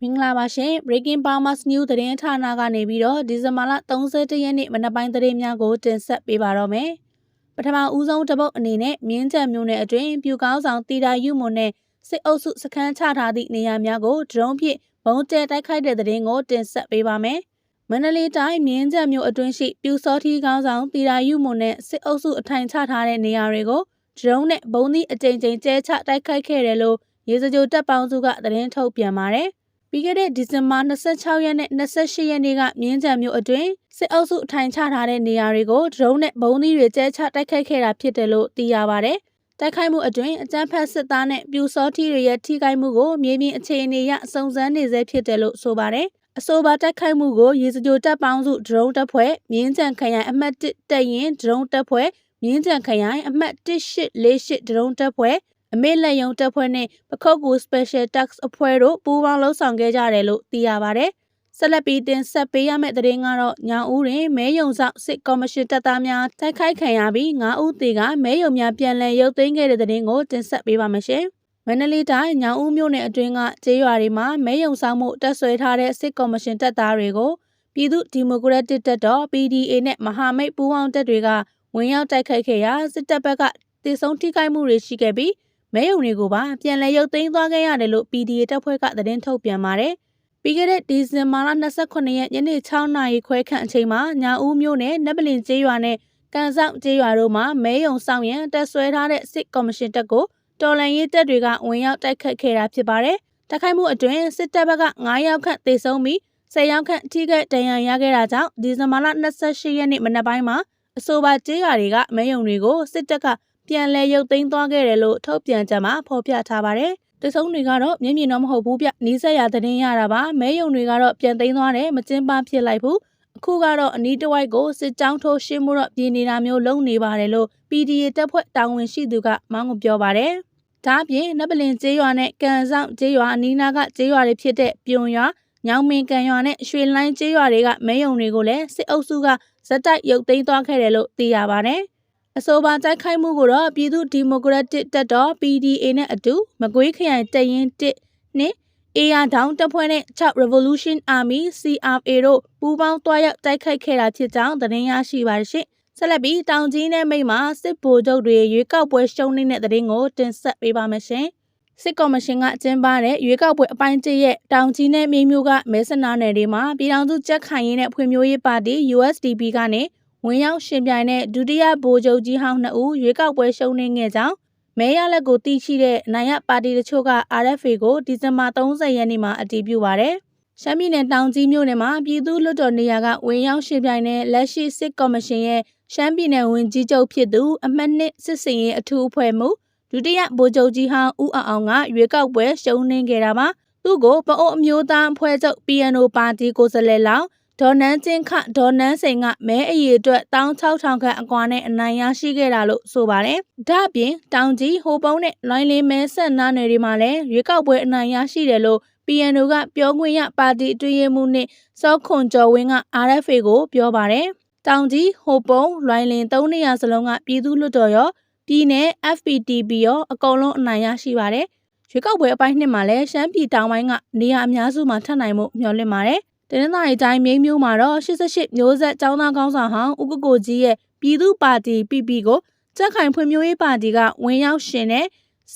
မင်္ဂလာပါရှင် Breaking Bahamas News သတင်းဌာနကနေပြီးတော့ဒီဇင်ဘာလ31ရက်နေ့မနက်ပိုင်းသတင်းများကိုတင်ဆက်ပေးပါတော့မယ်ပထမဦးဆုံးတစ်ပုတ်အနေနဲ့မြင်းချံမြို့နယ်အတွင်းပြူကောင်းဆောင်တီတာယူမွန်နဲ့စစ်အုပ်စုစခန်းချထားသည့်နေရာများကိုဒရုန်းဖြင့်ဘုံကျဲတိုက်ခိုက်တဲ့သတင်းကိုတင်ဆက်ပေးပါမယ်မန္တလေးတိုင်းမြင်းချံမြို့အတွင်းရှိပြူစောထီးကောင်းဆောင်တီတာယူမွန်နဲ့စစ်အုပ်စုအထိုင်ချထားတဲ့နေရာတွေကိုဒရုန်းနဲ့ဘုံသည့်အကြိမ်ကြိမ်ကျဲချတိုက်ခိုက်ခဲ့တယ်လို့ရေစကြိုတပ်ပေါင်းစုကသတင်းထုတ်ပြန်ပါတယ်ပြီးခဲ့တဲ့ဒီဇင်ဘာ26ရက်နဲ့28ရက်နေ့ကမြင်းချံမြို့အတွင်းစစ်အုပ်စုအထိုင်ချထားတဲ့နေရာတွေကိုဒရုန်းနဲ့ဘုံသီးတွေကျဲချတိုက်ခိုက်ခဲ့တာဖြစ်တယ်လို့သိရပါတယ်။တိုက်ခိုက်မှုအတွင်းအကြမ်းဖက်စစ်သားနဲ့ပြူစောထီတွေရဲ့ထိခိုက်မှုကိုမြေပြင်အခြေအနေအရစုံစမ်းနေဆဲဖြစ်တယ်လို့ဆိုပါတယ်။အဆိုပါတိုက်ခိုက်မှုကိုရေစကြိုတပ်ပေါင်းစုဒရုန်းတပ်ဖွဲ့မြင်းချံခရိုင်အမှတ်1တပ်ရင်ဒရုန်းတပ်ဖွဲ့မြင်းချံခရိုင်အမှတ်1848ဒရုန်းတပ်ဖွဲ့အမေလက်ယုံတပ်ဖွဲ့နဲ့ပခုတ်ကူ Special Task အဖွဲ့တို့ပူးပေါင်းလှုပ်ဆောင်ခဲ့ကြတယ်လို့သိရပါတယ်။ဆက်လက်ပြီးတင်ဆက်ပေးရမယ့်သတင်းကတော့ညောင်ဦးတွင်မဲယုံဆောင်စစ်ကော်မရှင်တပ်သားများတိုက်ခိုက်ခံရပြီး9ဦးသေကမဲယုံများပြန်လည်ရုပ်သိမ်းခဲ့တဲ့သတင်းကိုတင်ဆက်ပေးပါမယ်ရှင်။မန္တလေးတိုင်းညောင်ဦးမြို့နယ်အတွင်းကကျေးရွာတွေမှာမဲယုံဆောင်မှုတပ်ဆွဲထားတဲ့စစ်ကော်မရှင်တပ်သားတွေကိုပြည်သူ့ဒီမိုကရက်တစ်တပ်တော် PDA နဲ့မဟာမိတ်ပူးပေါင်းတပ်တွေကဝင်ရောက်တိုက်ခိုက်ခဲ့ရာစစ်တပ်ဘက်ကတေဆုံးထိခိုက်မှုတွေရှိခဲ့ပြီးမဲယုံတွေကိုပါပြန်လည်ရုပ်သိမ်းသွားခဲ့ရတယ်လို့ PDA တပ်ဖွဲ့ကသတင်းထုတ်ပြန်ပါတယ်။ပြီးခဲ့တဲ့ဒီဇင်ဘာလ29ရက်ညနေ6နာရီခွဲခန့်အချိန်မှာညာဦးမြို့နယ်နဗလင်ကျေးရွာနဲ့ကန်ဆောင်ကျေးရွာတို့မှာမဲယုံဆောင်ရန်တပ်ဆွဲထားတဲ့စစ်ကော်မရှင်တပ်ကိုတော်လှန်ရေးတပ်တွေကဝင်ရောက်တိုက်ခတ်ခဲ့တာဖြစ်ပါတယ်။တိုက်ခိုက်မှုအတွင်းစစ်တပ်ဘက်က9ယောက်ခန့်သေဆုံးပြီး10ယောက်ခန့်ထိခိုက်ဒဏ်ရာရခဲ့တာကြောင့်ဒီဇင်ဘာလ28ရက်နေ့မနက်ပိုင်းမှာအဆိုပါကျေးရွာတွေကမဲယုံတွေကိုစစ်တပ်ကပြန်လည်ရုပ်သိမ်းသွားခဲ့တယ်လို့ထုတ်ပြန်ချက်မှာဖော်ပြထားပါတယ်။တဆုံးတွေကတော့မျက်မြင်တော့မဟုတ်ဘူးဗျ။နီးစပ်ရာသတင်းရတာပါ။မဲယုံတွေကတော့ပြန်သိမ်းသွားတယ်မကျင်းပဖြစ်လိုက်ဘူး။အခုကတော့အနီးတစ်ဝိုက်ကိုစစ်ကြောင်းထိုးရှင်းမှုတော့ပြည်နေတာမျိုးလုပ်နေပါတယ်လို့ PDA တပ်ဖွဲ့တာဝန်ရှိသူကမောင်းကိုပြောပါတယ်။ဒါအပြင်နဗလင်ကျေးရွာနဲ့ကန်ဆောင်ကျေးရွာအနီးနားကကျေးရွာတွေဖြစ်တဲ့ပြုံရွာညောင်မင်ကန်ရွာနဲ့ရွှေလိုင်းကျေးရွာတွေကမဲယုံတွေကိုလည်းစစ်အုပ်စုကဇက်တိုက်ရုပ်သိမ်းသွားခဲ့တယ်လို့သိရပါတယ်။အဆိုပါတိုက်ခိုက်မှုကိုတော့ပြည်သူ့ဒီမိုကရက်တစ်တပ်တော် PDA နဲ့အတူမကွေးခရိုင်တပ်ရင်း1နှင့် AR ဒေါင်းတပ်ဖွဲ့နဲ့6 Revolution Army CRA တို့ပူးပေါင်းတွားရောက်တိုက်ခိုက်ခဲ့တာဖြစ်ကြောင်းသတင်းရရှိပါရရှင်။ဆက်လက်ပြီးတောင်ကြီးနယ်မိတ်မှာစစ်ဗိုလ်ချုပ်တွေရွေးကောက်ပွဲရှုံးနေတဲ့သတင်းကိုတင်ဆက်ပေးပါမယ်ရှင်။စစ်ကော်မရှင်ကကျင်းပတဲ့ရွေးကောက်ပွဲအပိုင်း1ရဲ့တောင်ကြီးနယ်မြို့ကမဲဆန္ဒနယ်တွေမှာပြည်ထောင်စုကြက်ခိုင်ရေးနဲ့ဖွံ့ဖြိုးရေးပါတီ USDP ကနေဝင်ရောက်ရှင်ပြိုင်တဲ့ဒုတိယဗိုလ်ချုပ်ကြီးဟောင်း2ဦးရွေးကောက်ပွဲရှုံးနေခဲ့ကြောင်းမဲရလက်ကိုသိရှိတဲ့နိုင်ရပါတီတချို့က RFA ကိုဒီဇင်ဘာ30ရက်နေ့မှာအတည်ပြုပါတယ်။ရှမ်းပြည်နယ်တောင်ကြီးမြို့နယ်မှာပြည်သူ့လွှတ်တော်နေရာကဝင်ရောက်ရှင်ပြိုင်တဲ့လက်ရှိစစ်ကော်မရှင်ရဲ့ရှမ်းပြည်နယ်ဝန်ကြီးချုပ်ဖြစ်သူအမှတ်2စစ်စင်ရေးအထူးအဖွဲ့မှူးဒုတိယဗိုလ်ချုပ်ကြီးဟောင်းဦးအောင်ကရွေးကောက်ပွဲရှုံးနေခဲ့တာပါ။သူ့ကိုပအိုးအမျိုးသားအဖွဲ့ချုပ် PNO ပါတီကိုယ်စားလှယ်လောင်းဒေါ်နန်းချင်းခဒေါ်နန်းစိန်ကမဲအရေအတွက်16000ခန့်အကွာနဲ့အနိုင်ရရှိခဲ့တာလို့ဆိုပါတယ်။ဒါ့အပြင်တောင်ကြီးဟိုပုံးနဲ့လိုင်းလင်းမဲဆက်နားနယ်တွေမှာလည်းရွေးကောက်ပွဲအနိုင်ရရှိတယ်လို့ PNO ကပြောခွင့်ရပါတီအတွင်းရေးမှူးနဲ့စောခွန်ကျော်ဝင်းက RFA ကိုပြောပါတယ်။တောင်ကြီးဟိုပုံးလိုင်းလင်း3နေရာစလုံးကပြည်သူ့လွှတ်တော်ရောပြည်နယ် FPTP ရောအကုန်လုံးအနိုင်ရရှိပါတယ်။ရွေးကောက်ပွဲအပိုင်း2မှာလည်းရှမ်းပြည်တောင်ပိုင်းကနေရာအများစုမှာထပ်နိုင်မှုမျှော်လင့်ပါတယ်။တနင်္သာရီတိုင်းမြိတ်မြို့မှာတော့88မျိုးဆက်ကျောင်းသားကောင်းဆောင်ဟောင်းဦးကိုကြီးရဲ့ပြည်သူ့ပါတီ PP ကိုကြက်ခိုင်ဖွံ့ဖြိုးရေးပါတီကဝင်ရောက်ရှင်တဲ့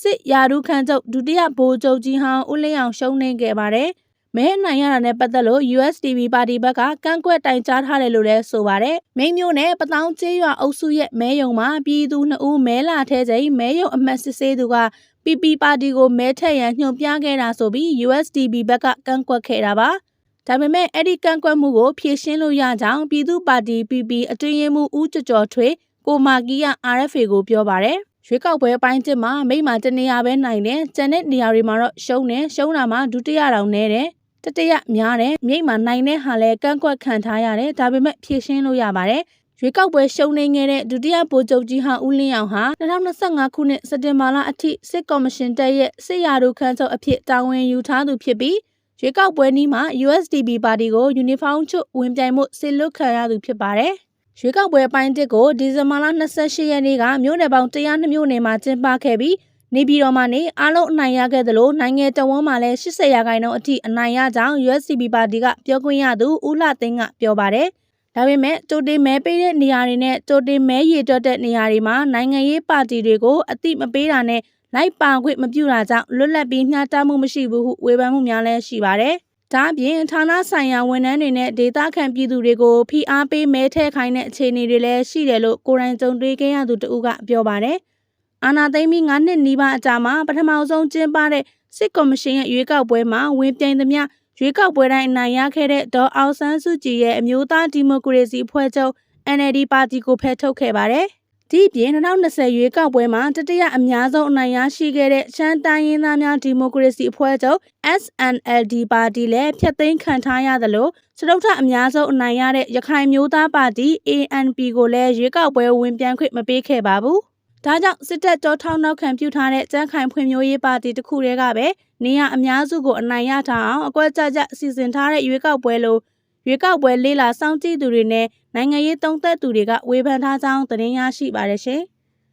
စစ်ရာထူးခန့်ချုပ်ဒုတိယဗိုလ်ချုပ်ကြီးဟောင်းဦးလင်းအောင်ရှုံးနေခဲ့ပါတယ်။မဲနိုင်ရတာနဲ့ပတ်သက်လို့ USDP ပါတီဘက်ကကန့်ကွက်တိုင်ကြားထားတယ်လို့လည်းဆိုပါတယ်။မြိတ်မြို့နယ်ပတောင်းကျေးရွာအုပ်စုရဲ့မဲယုံမှာပြည်သူ2ဦးမဲလာထဲချိန်မဲယုံအမှတ်စစ်ဆေးသူက PP ပါတီကိုမဲထက်ရန်ညွှန်ပြခဲ့တာဆိုပြီး USDP ဘက်ကကန့်ကွက်ခဲ့တာပါ။ဒါပေမဲ့အဲ့ဒီကန့်ကွက်မှုကိုဖြေရှင်းလို့ရကြောင်းပြည်သူ့ပါတီ PP အတွင်းရေးမှူးဦးကျော်ထွေးကိုမာကီက RFA ကိုပြောပါတယ်။ရွေးကောက်ပွဲအပိုင်း1မှာမိမတနေရာပဲနိုင်တယ်။ကျန်တဲ့နေရာတွေမှာတော့ရှုံးတာမှာဒုတိယတောင်နေတယ်။တတိယများတယ်။မြိတ်မှာနိုင်တဲ့ဟာလဲကန့်ကွက်ခံထားရတယ်။ဒါပေမဲ့ဖြေရှင်းလို့ရပါတယ်။ရွေးကောက်ပွဲရှုံးနေခဲ့တဲ့ဒုတိယဗိုလ်ချုပ်ကြီးဟောင်းဦးလင်းအောင်ဟာ2025ခုနှစ်စက်တင်ဘာလအထိစစ်ကော်မရှင်တပ်ရဲ့စစ်ရာထူးခန့်ချုပ်အဖြစ်တာဝန်ယူထားသူဖြစ်ပြီးရွေးကောက်ပွဲနည်းမှာ USDP ပါတီကိုယူနီဖောင်းချုပ်ဝင်ပြိုင်မှုစစ်လွတ်ခံရသူဖြစ်ပါတယ်။ရွေးကောက်ပွဲအပိုင်း1ကိုဒီဇင်ဘာလ28ရက်နေ့ကမြို့နယ်ပေါင်း102မြို့နယ်မှာကျင်းပခဲ့ပြီး နေပြည်တော်မှာနေအားလုံးအနိုင်ရခဲ့သလိုနိုင်ငံတော်ဝန်မှလည်း80%အထိအနိုင်ရကြောင်း USCP ပါတီကပြောခွင့်ရသူဦးလှသိန်းကပြောပါတယ်။ဒါပေမဲ့ကြိုတင်မဲပေးတဲ့နေရာတွေနဲ့ကြိုတင်မဲရေတွက်တဲ့နေရာတွေမှာနိုင်ငံရေးပါတီတွေကိုအတိမပေးတာနဲ့လိုက်ပါခွင့်မပြုတာကြောင့်လွတ်လပ်ပြီးမျှတမှုမရှိဘူးဟုဝေဖန်မှုများလည်းရှိပါတယ်။ဒါအပြင်ဌာနဆိုင်ရာဝန်ထမ်းတွေနဲ့ဒေသခံပြည်သူတွေကိုဖိအားပေးမဲထည့်ခိုင်းတဲ့အခြေအနေတွေလည်းရှိတယ်လို့ကိုယ်တိုင်ကြုံတွေ့ခဲ့ရသူတဦးကပြောပါတယ်။အာဏာသိမ်းပြီး9နှစ်နီးပါးအကြာမှာပထမဆုံးကျင်းပတဲ့စစ်ကော်မရှင်ရဲ့ရွေးကောက်ပွဲမှာဝင်ပြိုင်သမျှရွေးကောက်ပွဲတိုင်းအနိုင်ရခဲ့တဲ့ဒေါ်အောင်ဆန်းစုကြည်ရဲ့အမျိုးသားဒီမိုကရေစီအဖွဲ့ချုပ် NLD ပါတီကိုဖယ်ထုတ်ခဲ့ပါတယ်။ဒီအပြင်2020ရွေးကောက်ပွဲမှာတတိယအများဆုံးအနိုင်ရရှိခဲ့တဲ့ရှမ်းတိုင်းရင်းသားများဒီမိုကရေစီအဖွဲ့ချုပ် SNLD ပါတီလည်းဖျက်သိမ်းခံထားရသလိုစတုတ္ထအများဆုံးအနိုင်ရတဲ့ရခိုင်မျိုးသားပါတီ ANP ကိုလည်းရွေးကောက်ပွဲဝင်ပြိုင်ခွင့်မပေးခဲ့ပါဘူး။ဒါကြောင့်စစ်တပ်ကြောထောက်နောက်ခံပြုထားတဲ့ကြံ့ခိုင်ဖွံ့ဖြိုးရေးပါတီတစ်ခုတည်းကပဲနေရအများစုကိုအနိုင်ရထားအောင်အကွက်ကြကြအစီအစဉ်ထားတဲ့ရွေးကောက်ပွဲလိုရွေးကောက်ပွဲလေးလာစောင့်ကြည့်သူတွေနဲ့နိုင်ငံရေးသုံးသပ်သူတွေကဝေဖန်ထားကြောင်းသတင်းရရှိပါတယ်ရှင်။